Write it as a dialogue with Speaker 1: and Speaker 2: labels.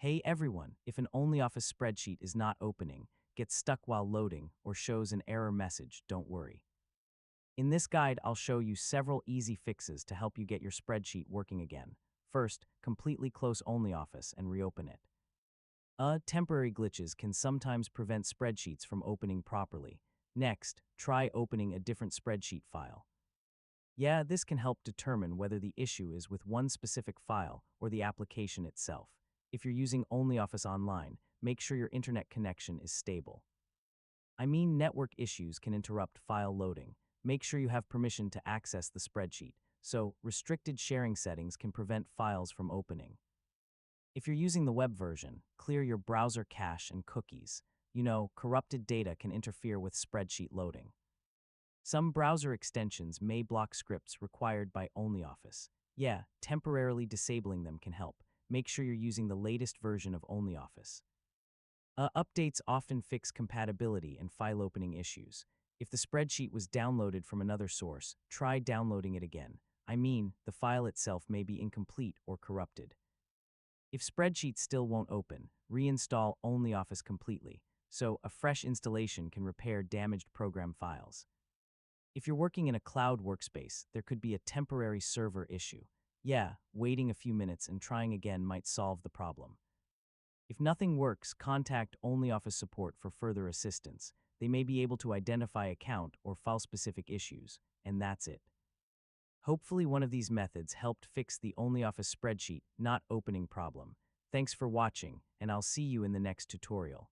Speaker 1: Hey everyone, if an OnlyOffice spreadsheet is not opening, gets stuck while loading, or shows an error message, don't worry. In this guide, I'll show you several easy fixes to help you get your spreadsheet working again. First, completely close OnlyOffice and reopen it. Temporary glitches can sometimes prevent spreadsheets from opening properly. Next, try opening a different spreadsheet file. Yeah, this can help determine whether the issue is with one specific file or the application itself. If you're using OnlyOffice Online, make sure your internet connection is stable. Network issues can interrupt file loading. Make sure you have permission to access the spreadsheet, so restricted sharing settings can prevent files from opening. If you're using the web version, clear your browser cache and cookies. Corrupted data can interfere with spreadsheet loading. Some browser extensions may block scripts required by OnlyOffice. Yeah, temporarily disabling them can help. Make sure you're using the latest version of OnlyOffice. Updates often fix compatibility and file opening issues. If the spreadsheet was downloaded from another source, try downloading it again. The file itself may be incomplete or corrupted. If spreadsheets still won't open, reinstall OnlyOffice completely, so a fresh installation can repair damaged program files. If you're working in a cloud workspace, there could be a temporary server issue. Yeah, waiting a few minutes and trying again might solve the problem. If nothing works, contact OnlyOffice support for further assistance. They may be able to identify account or file-specific issues, and that's it. Hopefully one of these methods helped fix the OnlyOffice spreadsheet not opening problem. Thanks for watching, and I'll see you in the next tutorial.